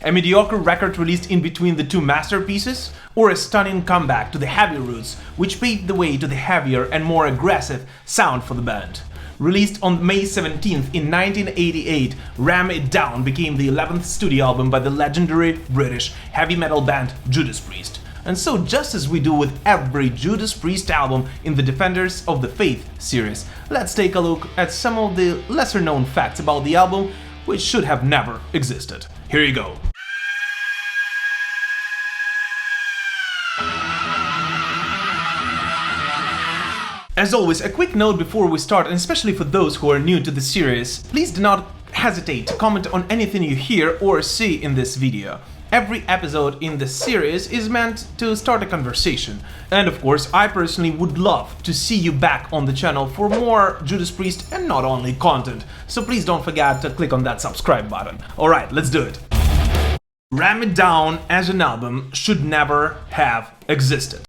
A mediocre record released in between the two masterpieces, or a stunning comeback to the heavy roots, which paved the way to the heavier and more aggressive sound for the band. Released on May 17th in 1988, Ram It Down became the 11th studio album by the legendary British heavy metal band Judas Priest. And so, just as we do with every Judas Priest album in the Defenders of the Faith series, let's take a look at some of the lesser known facts about the album which should have never existed. Here you go. As always, a quick note before we start, and especially for those who are new to the series, please do not hesitate to comment on anything you hear or see in this video. Every episode in this series is meant to start a conversation. And of course, I personally would love to see you back on the channel for more Judas Priest and not only content. So please don't forget to click on that subscribe button. Alright, let's do it. Ram It Down as an album should never have existed.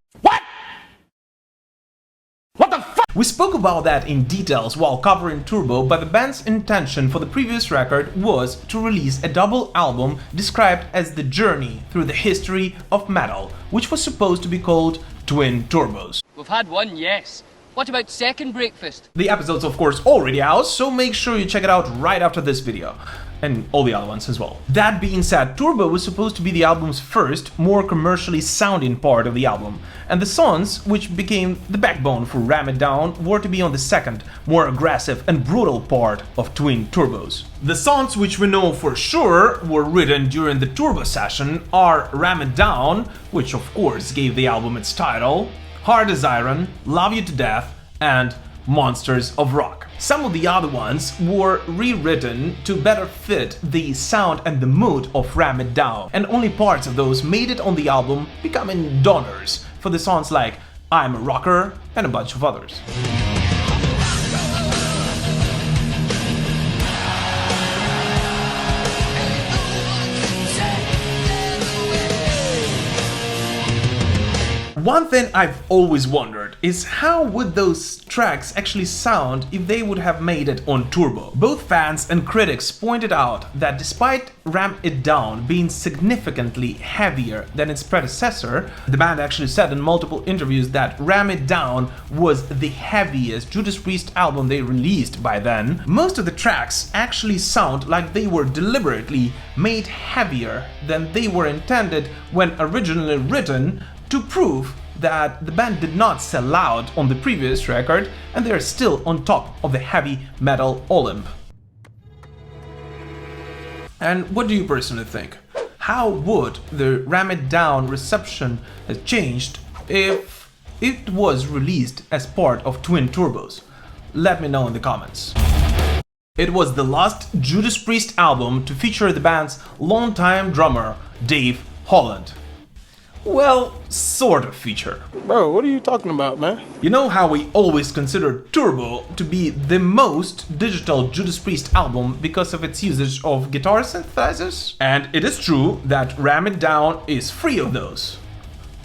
We spoke about that in details while covering Turbo, but the band's intention for the previous record was to release a double album described as the journey through the history of metal, which was supposed to be called Twin Turbos. We've had one, yes. What about second breakfast? The episode's of course already out, so make sure you check it out right after this video. And all the other ones as well. That being said, Turbo was supposed to be the album's first, more commercially sounding part of the album, and the songs, which became the backbone for Ram It Down, were to be on the second, more aggressive and brutal part of Twin Turbos. The songs which we know for sure were written during the Turbo session are Ram It Down, which of course gave the album its title, Hard as Iron, Love You to Death, and Monsters of Rock. Some of the other ones were rewritten to better fit the sound and the mood of Ram It Down, and only parts of those made it on the album, becoming donors for the songs like I'm a Rocker and a bunch of others. One thing I've always wondered is how would those tracks actually sound if they would have made it on Turbo. Both fans and critics pointed out that despite Ram It Down being significantly heavier than its predecessor, the band actually said in multiple interviews that Ram It Down was the heaviest Judas Priest album they released by then. Most of the tracks actually sound like they were deliberately made heavier than they were intended when originally written, to prove that the band did not sell out on the previous record and they are still on top of the heavy metal Olymp. And what do you personally think? How would the Ram It Down reception have changed if it was released as part of Twin Turbos? Let me know in the comments. It was the last Judas Priest album to feature the band's longtime drummer, Dave Holland. Well, sort of feature. Bro, what are you talking about, man? You know how we always considered Turbo to be the most digital Judas Priest album because of its usage of guitar synthesizers? And it is true that Ram It Down is free of those.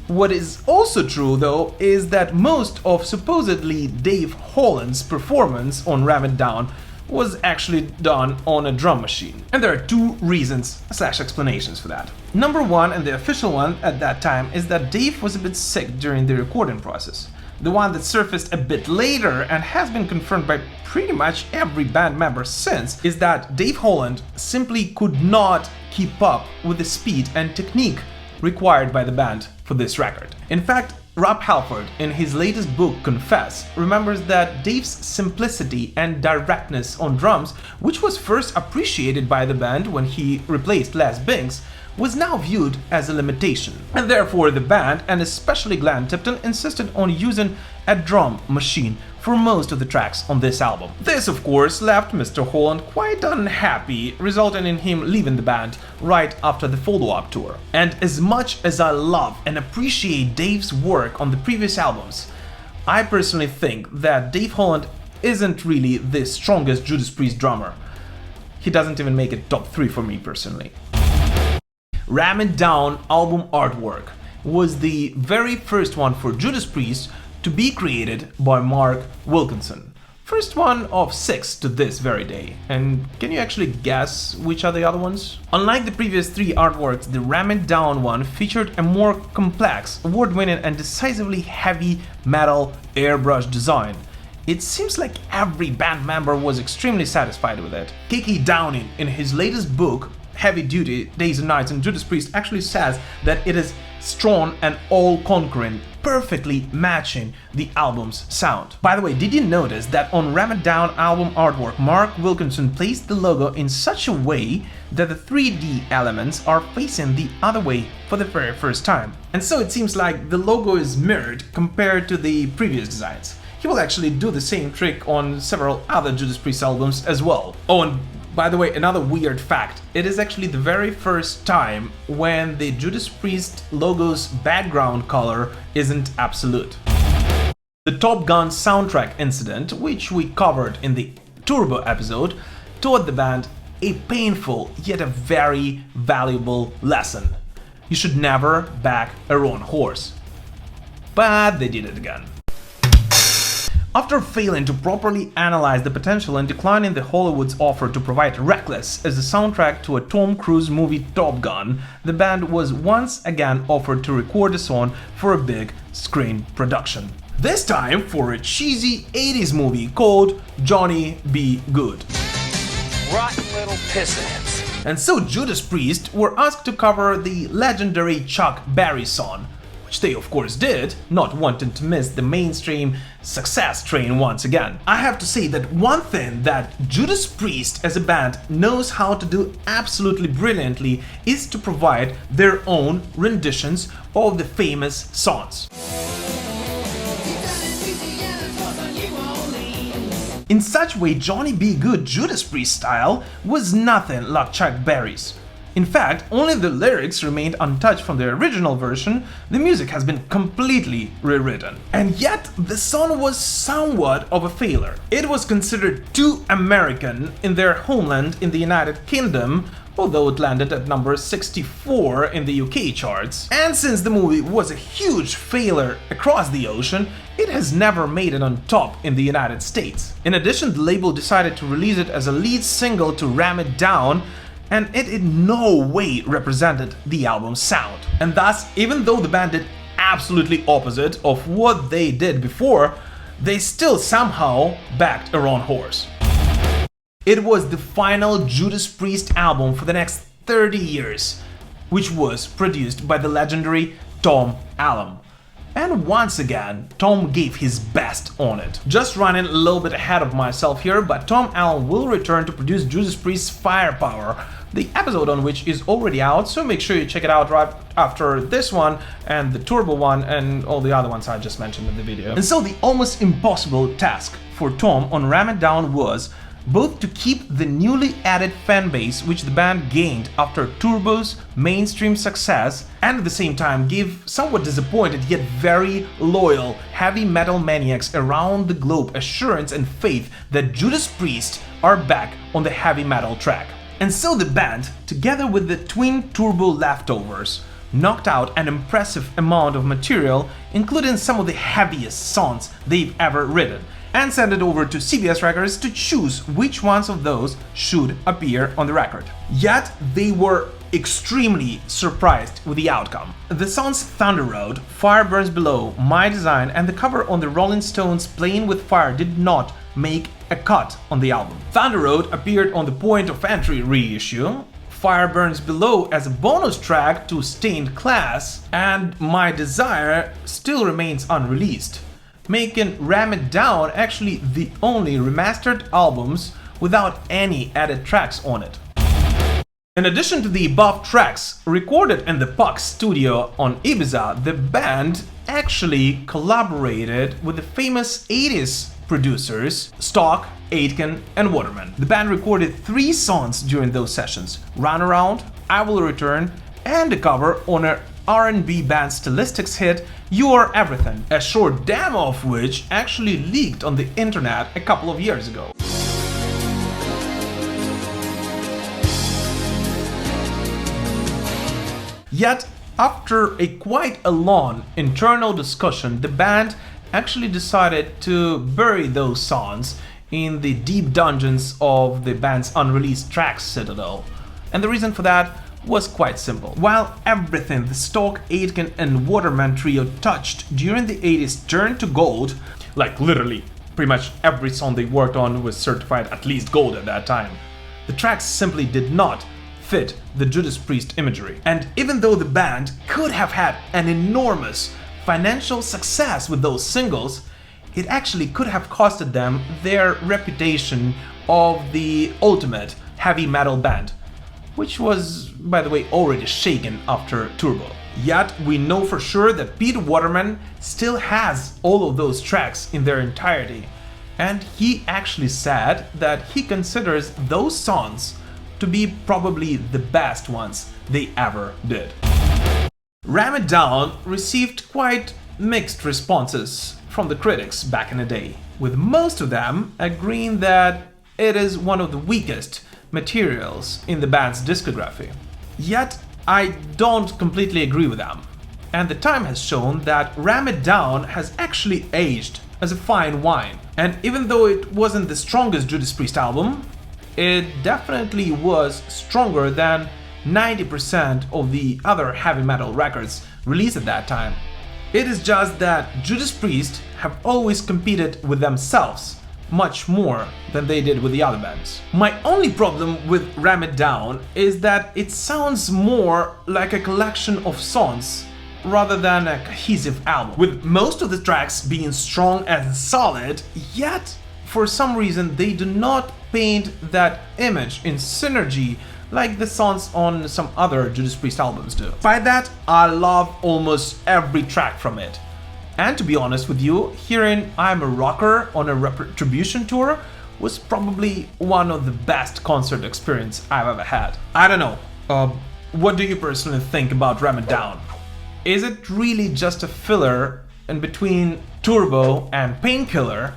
What is also true, though, is that most of supposedly Dave Holland's performance on Ram It Down was actually done on a drum machine. And there are two reasons / explanations for that. Number one, and the official one at that time, is that Dave was a bit sick during the recording process. The one that surfaced a bit later and has been confirmed by pretty much every band member since is that Dave Holland simply could not keep up with the speed and technique required by the band for this record. In fact, Rob Halford, in his latest book Confess, remembers that Dave's simplicity and directness on drums, which was first appreciated by the band when he replaced Les Binks, was now viewed as a limitation. And therefore the band, and especially Glenn Tipton, insisted on using a drum machine for most of the tracks on this album. This, of course, left Mr. Holland quite unhappy, resulting in him leaving the band right after the follow-up tour. And as much as I love and appreciate Dave's work on the previous albums, I personally think that Dave Holland isn't really the strongest Judas Priest drummer. He doesn't even make it top 3 for me personally. Ram It Down album artwork was the very first one for Judas Priest to be created by Mark Wilkinson. first one of 6 to this very day. And can you actually guess which are the other ones? Unlike the previous 3 artworks, the Ram It Down one featured a more complex, award-winning and decisively heavy metal airbrush design. It seems like every band member was extremely satisfied with it. K.K. Downing, in his latest book, Heavy Duty, Days and Nights and Judas Priest, actually says that it is strong and all-conquering, perfectly matching the album's sound. By the way, did you notice that on Ram It Down album artwork, Mark Wilkinson placed the logo in such a way that the 3D elements are facing the other way for the very first time? And so it seems like the logo is mirrored compared to the previous designs. He will actually do the same trick on several other Judas Priest albums as well. Oh, and by the way, another weird fact, it is actually the very first time when the Judas Priest logo's background color isn't absolute. The Top Gun soundtrack incident, which we covered in the Turbo episode, taught the band a painful yet a very valuable lesson. You should never back a wrong horse. But they did it again. After failing to properly analyze the potential and declining the Hollywood's offer to provide Reckless as the soundtrack to a Tom Cruise movie Top Gun, the band was once again offered to record a song for a big screen production. This time for a cheesy 80s movie called Johnny Be Good. Rotten little pissheads. And so Judas Priest were asked to cover the legendary Chuck Berry song, which they of course did, not wanting to miss the mainstream success train once again. I have to say that one thing that Judas Priest as a band knows how to do absolutely brilliantly is to provide their own renditions of the famous songs. In such way, Johnny Be Good Judas Priest style was nothing like Chuck Berry's. In fact, only the lyrics remained untouched from the original version, the music has been completely rewritten. And yet, the song was somewhat of a failure. It was considered too American in their homeland in the United Kingdom, although it landed at number 64 in the UK charts. And since the movie was a huge failure across the ocean, it has never made it on top in the United States. In addition, the label decided to release it as a lead single to Ram It Down, and it in no way represented the album's sound. And thus, even though the band did absolutely opposite of what they did before, they still somehow backed a wrong horse. It was the final Judas Priest album for the next 30 years, which was produced by the legendary Tom Allom. And once again, Tom gave his best on it. Just running a little bit ahead of myself here, but Tom Allom will return to produce Judas Priest's Firepower, the episode on which is already out, so make sure you check it out right after this one and the Turbo one and all the other ones I just mentioned in the video. And so the almost impossible task for Tom on Ram It Down was both to keep the newly added fanbase which the band gained after Turbo's mainstream success, and at the same time give somewhat disappointed yet very loyal heavy metal maniacs around the globe assurance and faith that Judas Priest are back on the heavy metal track. And so the band, together with the twin Turbo leftovers, knocked out an impressive amount of material, including some of the heaviest songs they've ever written, and sent it over to CBS Records to choose which ones of those should appear on the record. Yet they were extremely surprised with the outcome. The songs Thunder Road, Fire Burns Below, My Design, and the cover on the Rolling Stones Playing with Fire did not make a cut on the album. Thunder Road appeared on the Point of Entry reissue, Fire Burns Below as a bonus track to Stained Class, and My Desire still remains unreleased, making Ram It Down actually the only remastered albums without any added tracks on it. In addition to the above tracks recorded in the Puck studio on Ibiza, the band actually collaborated with the famous 80s producers Stock, Aitken and Waterman. The band recorded 3 songs during those sessions: Runaround, I Will Return, and a cover on a R&B band Stylistics hit You Are Everything, a short demo of which actually leaked on the internet a couple of years ago. Yet, after a quite a long internal discussion, the band actually decided to bury those songs in the deep dungeons of the band's unreleased tracks citadel. And the reason for that was quite simple. While everything the Stock, Aitken and Waterman trio touched during the 80s turned to gold, like literally pretty much every song they worked on was certified at least gold at that time, the tracks simply did not fit the Judas Priest imagery. And even though the band could have had an enormous financial success with those singles, it actually could have costed them their reputation of the ultimate heavy metal band, which was, by the way, already shaken after Turbo. Yet we know for sure that Pete Waterman still has all of those tracks in their entirety, and he actually said that he considers those songs to be probably the best ones they ever did. Ram It Down received quite mixed responses from the critics back in the day, with most of them agreeing that it is one of the weakest materials in the band's discography. Yet I don't completely agree with them, and the time has shown that Ram It Down has actually aged as a fine wine. And even though it wasn't the strongest Judas Priest album, it definitely was stronger than 90% of the other heavy metal records released at that time. It is just that Judas Priest have always competed with themselves much more than they did with the other bands. My only problem with Ram It Down is that it sounds more like a collection of songs rather than a cohesive album, with most of the tracks being strong and solid, yet for some reason they do not paint that image in synergy like the songs on some other Judas Priest albums do. By that, I love almost every track from it. And to be honest with you, hearing I'm a Rocker on a Retribution tour was probably one of the best concert experience I've ever had. I don't know, what do you personally think about Ram It Down? Is it really just a filler in between Turbo and Painkiller,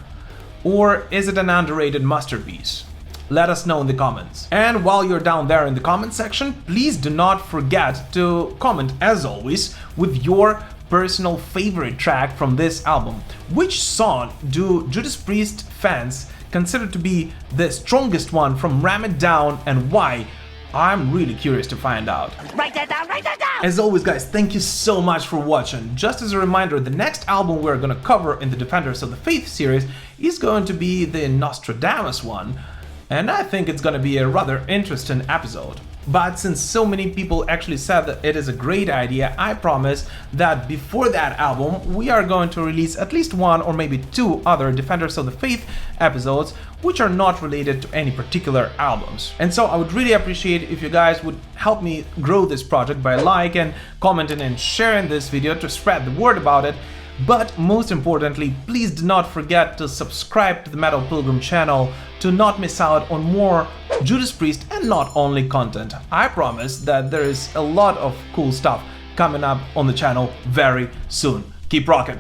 or is it an underrated masterpiece? Let us know in the comments. And while you're down there in the comment section, please do not forget to comment, as always, with your personal favorite track from this album. Which song do Judas Priest fans consider to be the strongest one from Ram It Down, and why? I'm really curious to find out. Write that down, write that down! As always, guys, thank you so much for watching. Just as a reminder, the next album we're gonna cover in the Defenders of the Faith series is going to be the Nostradamus one, and I think it's gonna be a rather interesting episode. But since so many people actually said that it is a great idea, I promise that before that album we are going to release at least one or maybe two other Defenders of the Faith episodes which are not related to any particular albums. And so I would really appreciate if you guys would help me grow this project by liking, commenting and sharing this video to spread the word about it. But most importantly, please do not forget to subscribe to the Metal Pilgrim channel to not miss out on more Judas Priest and not only content. I promise that there is a lot of cool stuff coming up on the channel very soon. Keep rocking!